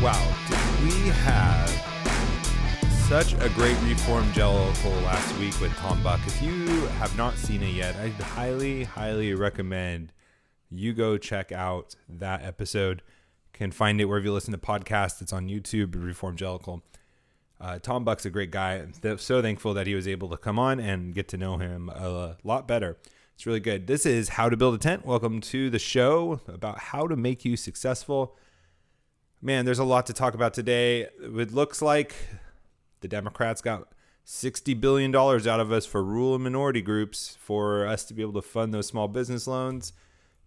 Wow, did we have such a great Reform-Jellicle last week with Tom Buck. If you have not seen it yet, I'd highly recommend you go check out that episode. You can find it wherever you listen to podcasts. It's on YouTube, Reform-Jellicle. Tom Buck's a great guy. I'm so thankful that he was able to come on and get to know him a lot better. It's really good. This is How to Build a Tent. Welcome to the show about how to make you successful. Man, there's a lot to talk about today. It looks like the Democrats got $60 billion out of us for rural and minority groups for us to be able to fund those small business loans.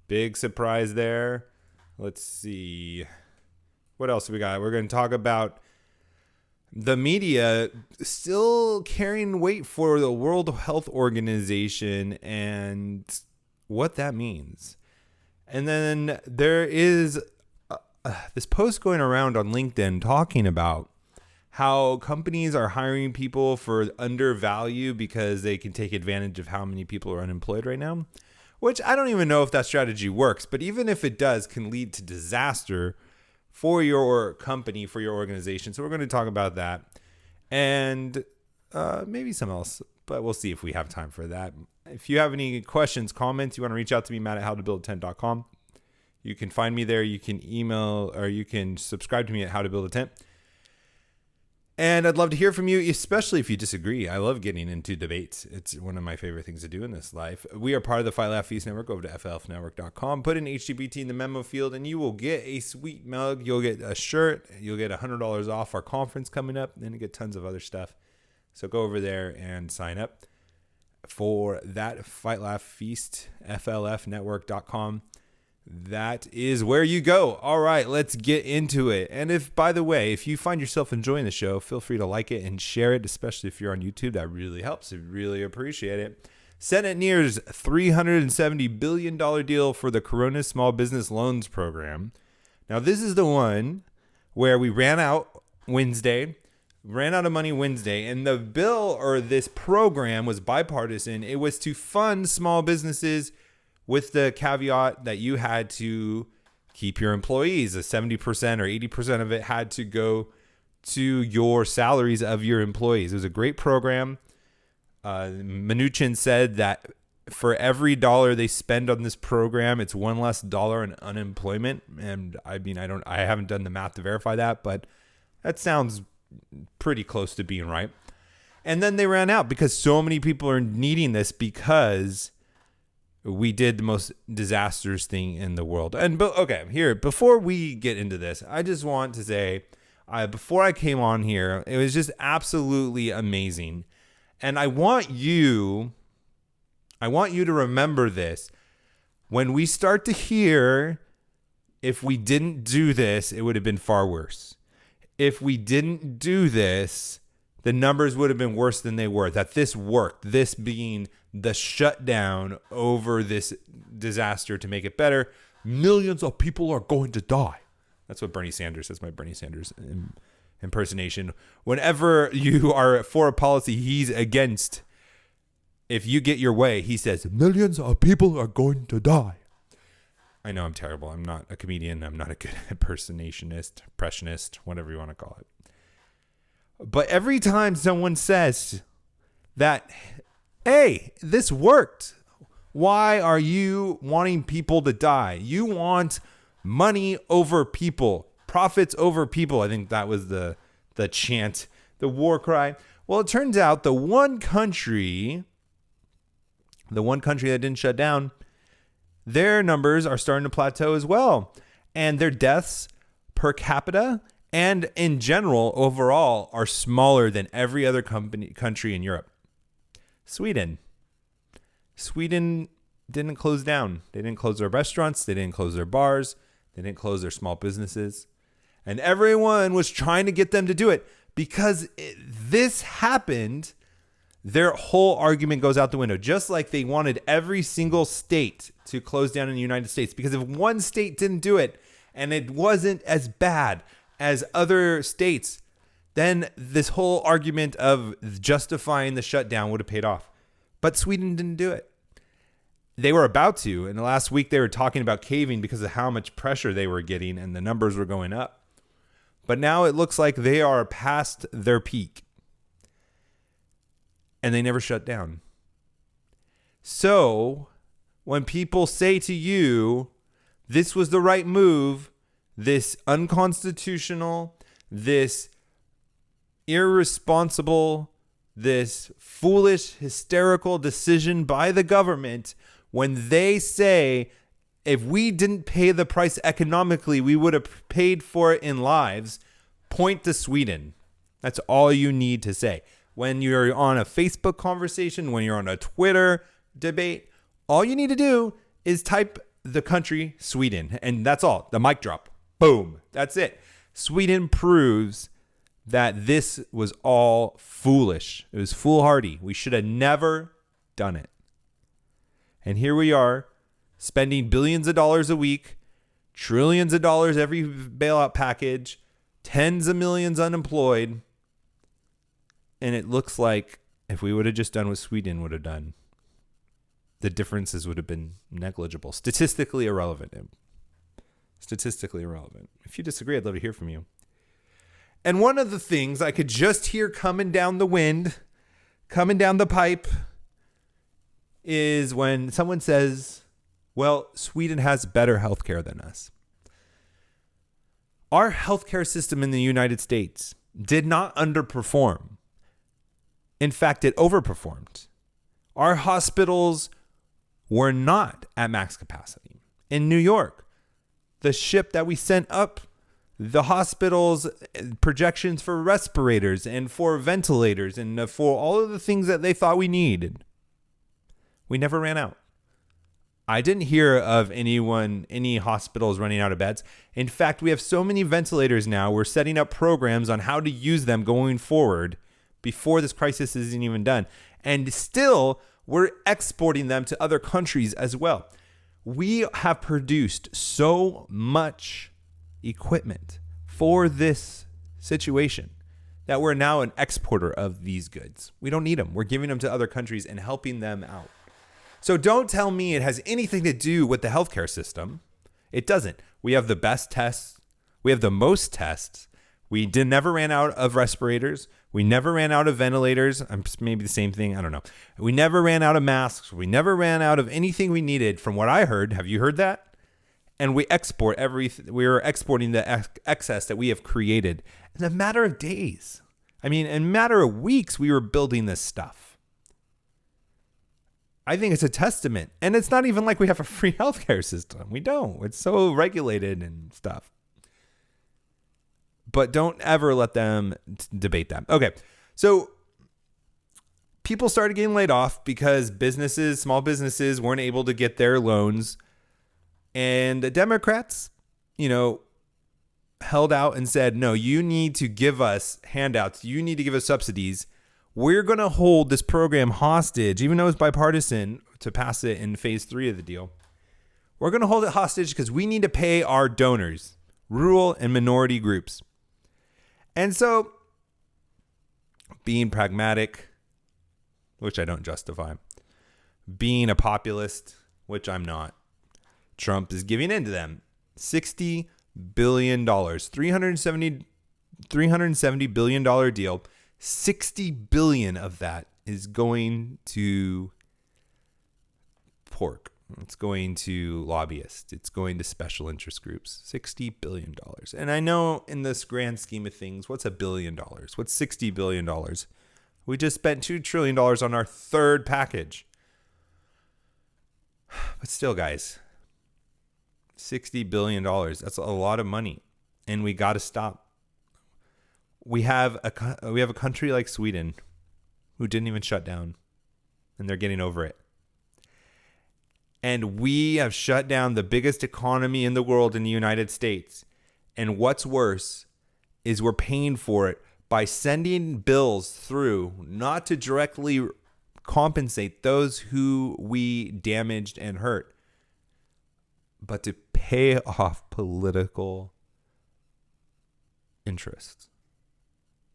Big surprise there. Let's see. What else we got? We're going to talk about the media still carrying weight for the World Health Organization and what that means. And then there is this post going around on LinkedIn talking about how companies are hiring people for undervalue because they can take advantage of how many people are unemployed right now, which I don't even know if that strategy works. But even if it does, can lead to disaster for your company, for your organization. So we're going to talk about that and maybe some else, but we'll see if we have time for that. If you have any questions, comments, you want to reach out to me, Matt at howtobuildatent.com. You can find me there. You can email or you can subscribe to me at How to Build a Tent. And I'd love to hear from you, especially if you disagree. I love getting into debates. It's one of my favorite things to do in this life. We are part of the Fight Laugh Feast Network. Go over to flfnetwork.com. Put in HGBT in the memo field, and you will get a sweet mug. You'll get a shirt. You'll get $100 off our conference coming up. And then you get tons of other stuff. So go over there and sign up for that Fight Laugh Feast, flfnetwork.com. That is where you go. All right, let's get into it. And if, by the way, if you find yourself enjoying the show, feel free to like it and share it, especially if you're on YouTube. That really helps. I really appreciate it. Senate nears $370 billion deal for the Corona Small Business Loans Program. Now, this is the one where we ran out of money Wednesday, and the bill or this program was bipartisan. It was to fund small businesses with the caveat that you had to keep your employees. 70% or 80% of it had to go to your salaries of your employees. It was a great program. Mnuchin said that for every dollar they spend on this program, it's one less dollar in unemployment. And I mean, I haven't done the math to verify that, but that sounds pretty close to being right. And then they ran out because so many people are needing this because we did the most disastrous thing in the world. Before we get into this, I just want to say, before I came on here, it was just absolutely amazing. And I want you to remember this. When we start to hear, if we didn't do this, it would have been far worse. If we didn't do this, the numbers would have been worse than they were. That this worked, this being the shutdown over this disaster to make it better. Millions of people are going to die. That's what Bernie Sanders says, my Bernie Sanders impersonation. Whenever you are for a policy he's against, if you get your way, he says, millions of people are going to die. I know I'm terrible. I'm not a comedian. I'm not a good impressionist, whatever you want to call it. But every time someone says that, hey, this worked, why are you wanting people to die? You want money over people, profits over people. I think that was the chant, the war cry. Well, it turns out the one country that didn't shut down, their numbers are starting to plateau as well. And their deaths per capita and in general, overall, are smaller than every other country in Europe. Sweden didn't close down. They didn't close their restaurants. They didn't close their bars. They didn't close their small businesses. And everyone was trying to get them to do it because this happened. Their whole argument goes out the window, just like they wanted every single state to close down in the United States. Because if one state didn't do it and it wasn't as bad as other states, then this whole argument of justifying the shutdown would have paid off. But Sweden didn't do it. They were about to. And last week they were talking about caving because of how much pressure they were getting and the numbers were going up. But now it looks like they are past their peak. And they never shut down. So when people say to you, this was the right move, this unconstitutional, this irresponsible, this foolish, hysterical decision by the government, when they say, if we didn't pay the price economically, we would have paid for it in lives, point to Sweden. That's all you need to say. When you're on a Facebook conversation, when you're on a Twitter debate, all you need to do is type the country Sweden, and that's all. The mic drop. Boom. That's it. Sweden proves that this was all foolish. It was foolhardy. We should have never done it. And here we are, spending billions of dollars a week, trillions of dollars every bailout package, tens of millions unemployed. And it looks like if we would have just done what Sweden would have done, the differences would have been negligible, statistically irrelevant. Statistically irrelevant. If you disagree, I'd love to hear from you. And one of the things I could just hear coming down the wind, coming down the pipe, is when someone says, well, Sweden has better healthcare than us. Our healthcare system in the United States did not underperform. In fact, it overperformed. Our hospitals were not at max capacity. In New York, the ship that we sent up, the hospital's projections for respirators and for ventilators and for all of the things that they thought we needed, we never ran out. I didn't hear of any hospitals running out of beds. In fact, we have so many ventilators now, we're setting up programs on how to use them going forward before this crisis isn't even done. And still, we're exporting them to other countries as well. We have produced so much equipment for this situation that we're now an exporter of these goods. We don't need them. We're giving them to other countries and helping them out. So don't tell me it has anything to do with the healthcare system. It doesn't. We have the best tests. We have the most tests. We never ran out of respirators. We never ran out of ventilators. Maybe the same thing. I don't know. We never ran out of masks. We never ran out of anything we needed from what I heard. Have you heard that? And we export everything. We are exporting the excess that we have created in a matter of days. I mean, in a matter of weeks, we were building this stuff. I think it's a testament. And it's not even like we have a free healthcare system. We don't. It's so regulated and stuff. But don't ever let them debate that. Okay, so people started getting laid off because small businesses weren't able to get their loans. And the Democrats, held out and said, no, you need to give us handouts. You need to give us subsidies. We're going to hold this program hostage, even though it's bipartisan, to pass it in phase 3 of the deal. We're going to hold it hostage because we need to pay our donors, rural and minority groups. And so, being pragmatic, which I don't justify, being a populist, which I'm not, Trump is giving in to them. $60 billion, $370 billion deal. $60 billion of that is going to pork. It's going to lobbyists. It's going to special interest groups. $60 billion. And I know in this grand scheme of things, what's $1 billion? What's $60 billion? We just spent $2 trillion on our third package. But still, guys, $60 billion. That's a lot of money. And we got to stop. We have a country like Sweden who didn't even shut down. And they're getting over it. And we have shut down the biggest economy in the world in the United States. And what's worse is we're paying for it by sending bills through, not to directly compensate those who we damaged and hurt, but to pay off political interests.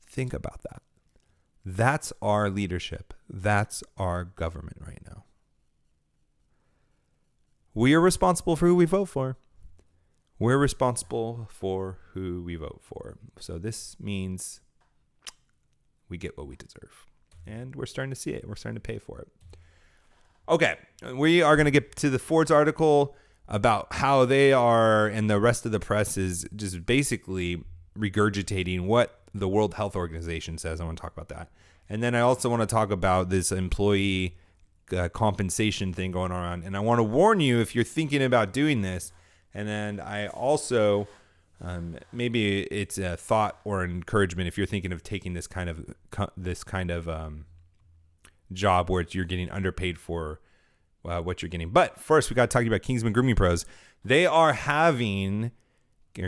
Think about that. That's our leadership. That's our government right now. We are responsible for who we vote for. we're responsible for who we vote for. So this means we get what we deserve. And we're starting to see it. We're starting to pay for it. Okay, we are going to get to the Ford's article about how they are, and the rest of the press is just basically regurgitating what the World Health Organization says. I want to talk about that. And then I also want to talk about this employee compensation thing going on. And I want to warn you if you're thinking about doing this. And then I also, maybe it's a thought or an encouragement if you're thinking of taking this kind of job where you're getting underpaid for what you're getting. But first, we got to talk about Kingsman Grooming Pros. They are having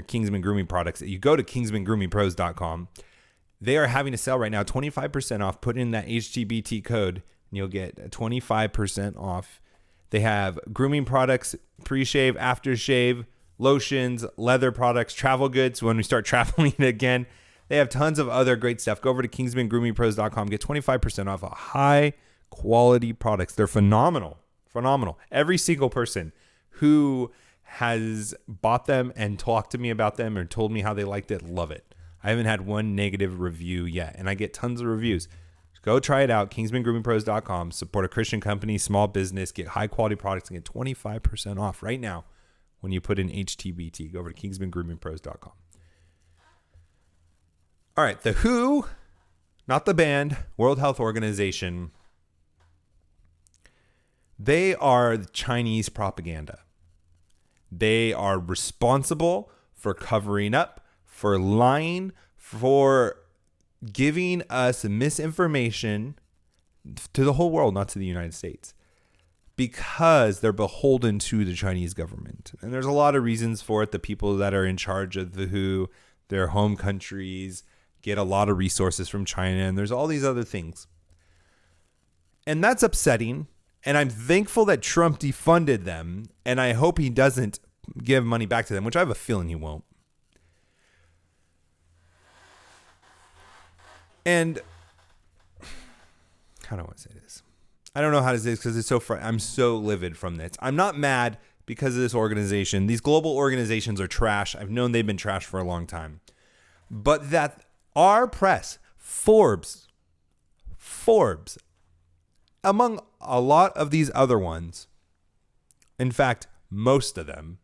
Kingsman Grooming products. You go to kingsmangroomingpros.com. They are having a sale right now, 25% off. Put in that HTBT code, and you'll get 25% off. They have grooming products, pre-shave, aftershave, lotions, leather products, travel goods when we start traveling again. They have tons of other great stuff. Go over to kingsmangroomingpros.com. Get 25% off of high-quality products. They're phenomenal. Phenomenal. Every single person who has bought them and talked to me about them or told me how they liked it, love it. I haven't had one negative review yet, and I get tons of reviews. Go try it out, kingsmangroomingpros.com. Support a Christian company, small business, get high-quality products, and get 25% off right now when you put in HTBT. Go over to kingsmangroomingpros.com. All right, the WHO, not the band, World Health Organization, they are the Chinese propaganda. They are responsible for covering up, for lying, for giving us misinformation to the whole world, not to the United States, because they're beholden to the Chinese government. And there's a lot of reasons for it. The people that are in charge of the WHO, their home countries, get a lot of resources from China, and there's all these other things. And that's upsetting. And I'm thankful that Trump defunded them, and I hope he doesn't give money back to them, which I have a feeling he won't. And how do I want to say this? I don't know how to say this because it's so I'm so livid from this. I'm not mad because of this organization. These global organizations are trash. I've known they've been trash for a long time. But that our press, Forbes, among a lot of these other ones, in fact, most of them,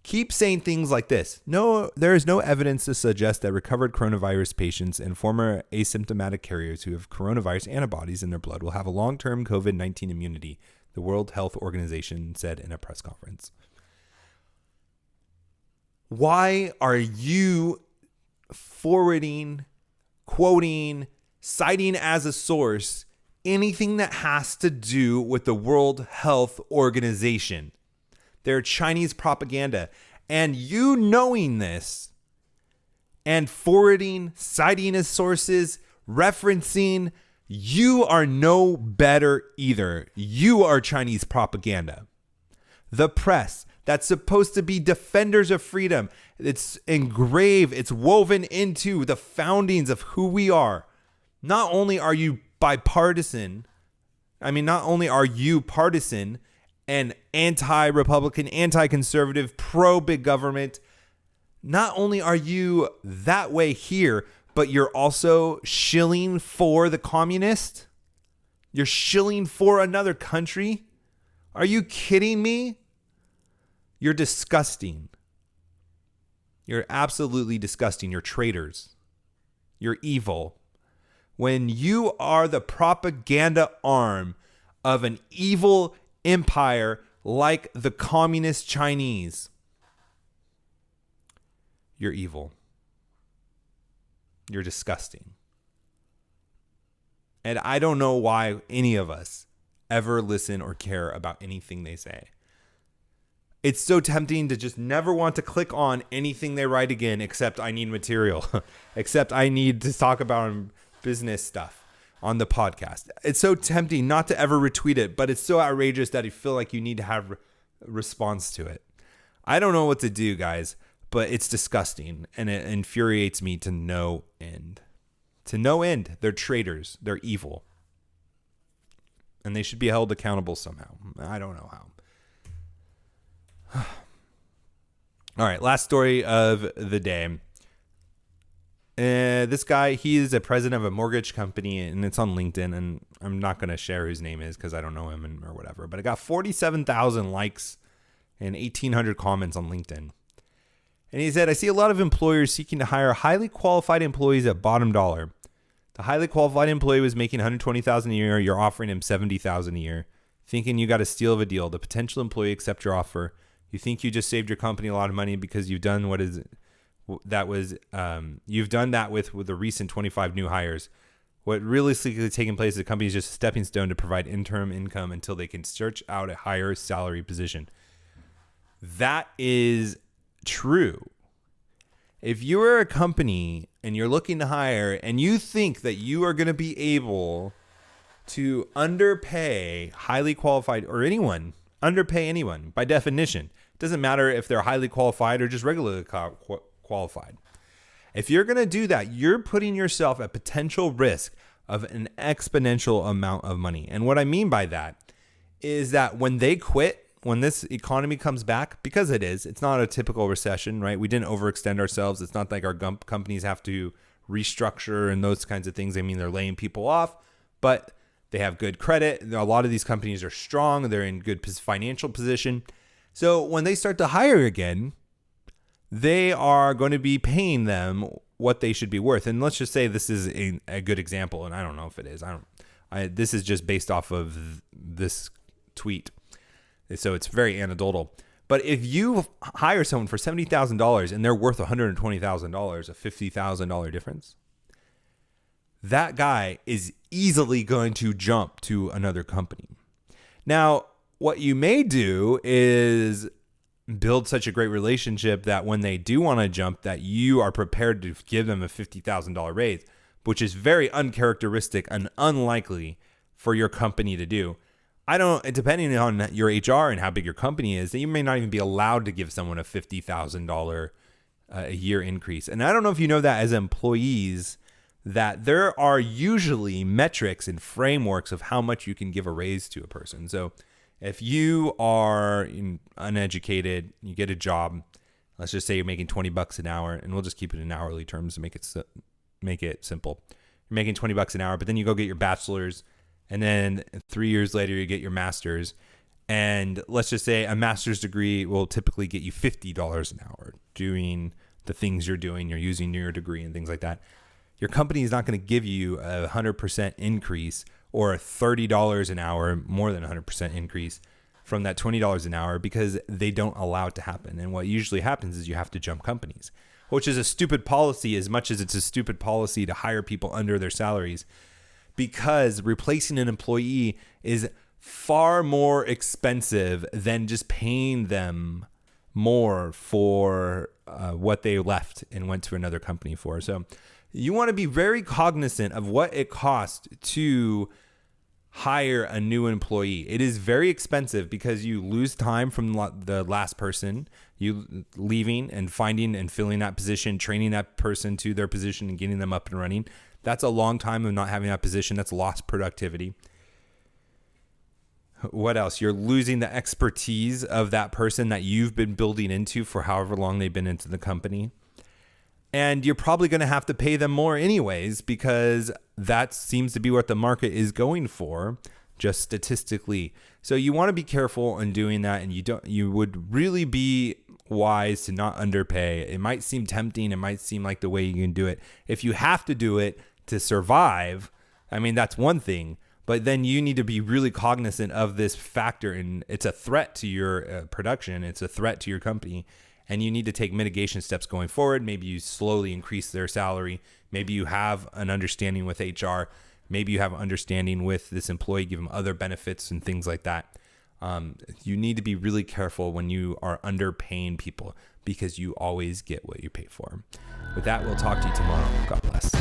keep saying things like this. No, there is no evidence to suggest that recovered coronavirus patients and former asymptomatic carriers who have coronavirus antibodies in their blood will have a long-term COVID-19 immunity, the World Health Organization said in a press conference. Why are you forwarding, quoting, citing as a source anything that has to do with the World Health Organization? They're Chinese propaganda. And you knowing this and forwarding, citing as sources, referencing, you are no better either. You are Chinese propaganda. The press that's supposed to be defenders of freedom, it's engraved, it's woven into the foundings of who we are. Not only are you partisan and anti-Republican, anti-conservative, pro-big government. Not only are you that way here, but you're also shilling for the communist. You're shilling for another country. Are you kidding me? You're disgusting. You're absolutely disgusting. You're traitors. You're evil. When you are the propaganda arm of an evil empire like the communist Chinese, you're evil. You're disgusting. And I don't know why any of us ever listen or care about anything they say. It's so tempting to just never want to click on anything they write again, except I need material, except I need to talk about business stuff on the podcast. It's so tempting not to ever retweet it, but it's so outrageous that you feel like you need to have a response to it. I don't know what to do, guys, but it's disgusting and it infuriates me to no end. To no end. They're traitors. They're evil. And they should be held accountable somehow. I don't know how. All right, last story of the day. This guy, he is a president of a mortgage company, and it's on LinkedIn, and I'm not going to share whose name is because I don't know him or whatever, but it got 47,000 likes and 1,800 comments on LinkedIn. And he said, I see a lot of employers seeking to hire highly qualified employees at bottom dollar. The highly qualified employee was making $120,000 a year. You're offering him $70,000 a year, thinking you got a steal of a deal. The potential employee accepts your offer. You think you just saved your company a lot of money because you've done you've done that with the recent 25 new hires. What realistically taking place is the company is just a stepping stone to provide interim income until they can search out a higher salary position. That is true. If you are a company and you're looking to hire and you think that you are going to be able to underpay highly qualified or underpay anyone by definition, it doesn't matter if they're highly qualified or just regularly qualified. If you're going to do that, you're putting yourself at potential risk of an exponential amount of money. And what I mean by that is that when they quit, when this economy comes back, because it's not a typical recession, right? We didn't overextend ourselves. It's not like our companies have to restructure and those kinds of things. I mean, they're laying people off, but they have good credit. A lot of these companies are strong. They're in good financial position. So when they start to hire again, they are going to be paying them what they should be worth. And let's just say this is a good example, and I don't know if it is. This is just based off of this tweet. So it's very anecdotal. But if you hire someone for $70,000 and they're worth $120,000, a $50,000 difference, that guy is easily going to jump to another company. Now, what you may do is build such a great relationship that when they do want to jump, that you are prepared to give them a $50,000 raise, which is very uncharacteristic and unlikely for your company to do. Depending on your HR and how big your company is, that you may not even be allowed to give someone a $50,000 a year increase. And I don't know if you know that as employees, that there are usually metrics and frameworks of how much you can give a raise to a person. So if you are uneducated, you get a job, let's just say you're making $20 an hour, and we'll just keep it in hourly terms to make it simple. You're making $20 an hour, but then you go get your bachelor's, and then 3 years later you get your master's. And let's just say a master's degree will typically get you $50 an hour doing the things you're doing. You're using your degree and things like that. Your company is not going to give you a 100% increase or a $30 an hour, more than 100% increase from that $20 an hour, because they don't allow it to happen. And what usually happens is you have to jump companies, which is a stupid policy as much as it's a stupid policy to hire people under their salaries, because replacing an employee is far more expensive than just paying them more for what they left and went to another company for. So you want to be very cognizant of what it costs to hire a new employee. It is very expensive because you lose time from the last person, you leaving and finding and filling that position, training that person to their position and getting them up and running. That's a long time of not having that position. That's lost productivity. What else? You're losing the expertise of that person that you've been building into for however long they've been into the company. And you're probably going to have to pay them more anyways, because that seems to be what the market is going for, just statistically. So you want to be careful in doing that, and you would really be wise to not underpay. It might seem tempting. It might seem like the way you can do it. If you have to do it to survive, I mean, that's one thing. But then you need to be really cognizant of this factor, and it's a threat to your production. It's a threat to your company. And you need to take mitigation steps going forward. Maybe you slowly increase their salary. Maybe you have an understanding with HR. Maybe you have an understanding with this employee, give them other benefits and things like that. You need to be really careful when you are underpaying people, because you always get what you pay for. With that, we'll talk to you tomorrow. God bless.